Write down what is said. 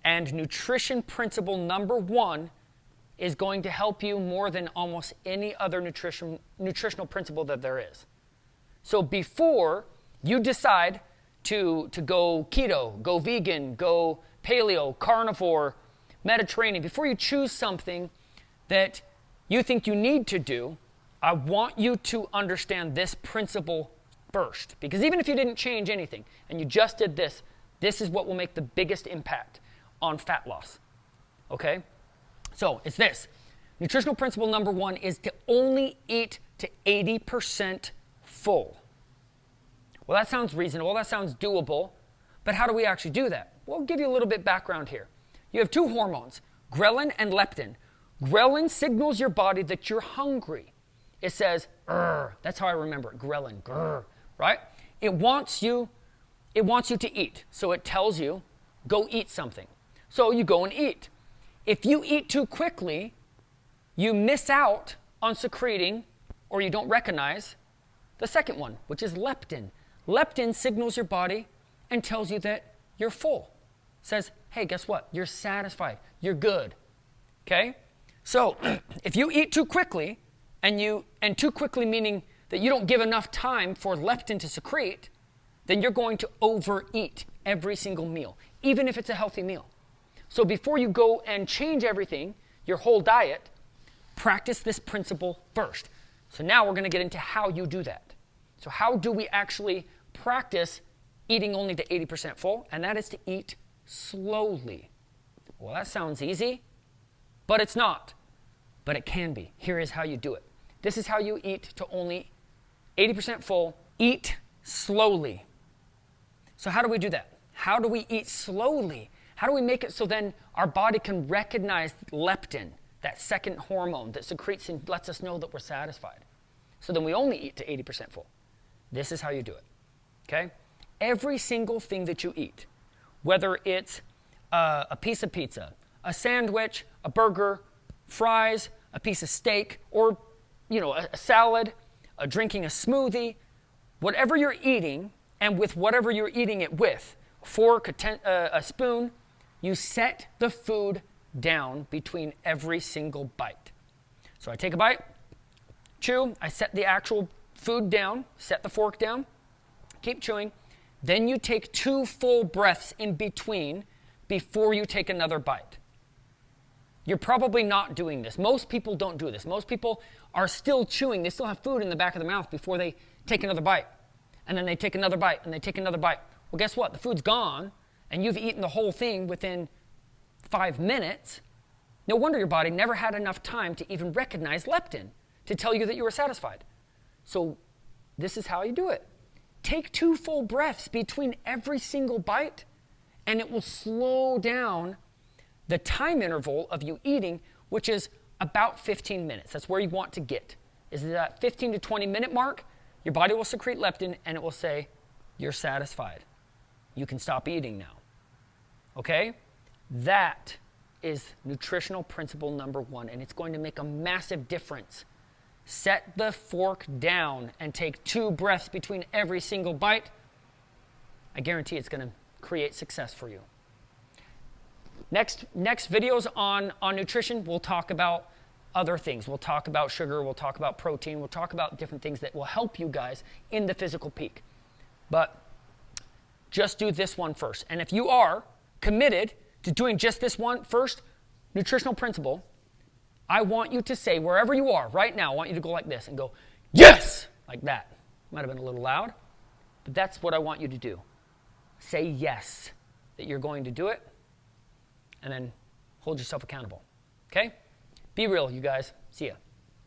And nutrition principle number 1 is going to help you more than almost any other nutritional principle that there is. So before you decide to go keto, go vegan, go paleo, carnivore, Mediterranean, before you choose something that you think you need to do, I want you to understand this principle first. Because even if you didn't change anything and you just did this, this is what will make the biggest impact on fat loss. Okay? So it's this. Nutritional principle number 1 is to only eat to 80% full. Well, that sounds reasonable. That sounds doable. But how do we actually do that? Well, I'll give you a little bit background here. You have 2 hormones, ghrelin and leptin. Ghrelin signals your body that you're hungry. It says, grr. That's how I remember it, ghrelin, grr, right? It wants you to eat. So it tells you, go eat something. So you go and eat. If you eat too quickly, you miss out on secreting, or you don't recognize, the second one, which is leptin. Leptin signals your body and tells you that you're full. Says, hey, guess what? You're satisfied. You're good. Okay? So if you eat too quickly, and too quickly meaning that you don't give enough time for leptin to secrete, then you're going to overeat every single meal, even if it's a healthy meal. So before you go and change everything, your whole diet, practice this principle first. So now we're going to get into how you do that. So how do we actually practice eating only to 80% full? And that is to eat slowly. Well, that sounds easy, but it's not. But it can be. Here is how you do it. This is how you eat to only 80% full. Eat slowly. So how do we do that? How do we eat slowly? How do we make it so then our body can recognize leptin, that second hormone that secretes and lets us know that we're satisfied? So then we only eat to 80% full. This is how you do it. Okay? Every single thing that you eat, whether it's a piece of pizza, a sandwich, a burger, fries, a piece of steak, or a salad, drinking a smoothie, whatever you're eating, and with whatever you're eating it with, a fork, a spoon, you set the food down between every single bite. So I take a bite, chew, I set the actual food down, set the fork down, keep chewing. Then you take 2 full breaths in between before you take another bite. You're probably not doing this. Most people don't do this. Most people are still chewing. They still have food in the back of the mouth before they take another bite. And then they take another bite, and they take another bite. Well, guess what? The food's gone, and you've eaten the whole thing within 5 minutes. No wonder your body never had enough time to even recognize leptin to tell you that you were satisfied. So this is how you do it. Take 2 full breaths between every single bite, and it will slow down the time interval of you eating, which is about 15 minutes. That's where you want to get. Is that 15 to 20 minute mark, your body will secrete leptin, and it will say, you're satisfied. You can stop eating now. Okay? That is nutritional principle number 1, and it's going to make a massive difference. Set the fork down and take 2 breaths between every single bite. I guarantee it's going to create success for you. Next videos on nutrition, we'll talk about other things. We'll talk about sugar, we'll talk about protein, we'll talk about different things that will help you guys in the physical peak. But just do this one first. And if you are committed to doing just this one first, nutritional principle, I want you to say, wherever you are right now, I want you to go like this and go, yes, like that. Might have been a little loud, but that's what I want you to do. Say yes, that you're going to do it, and then hold yourself accountable. Okay? Be real, you guys. See ya.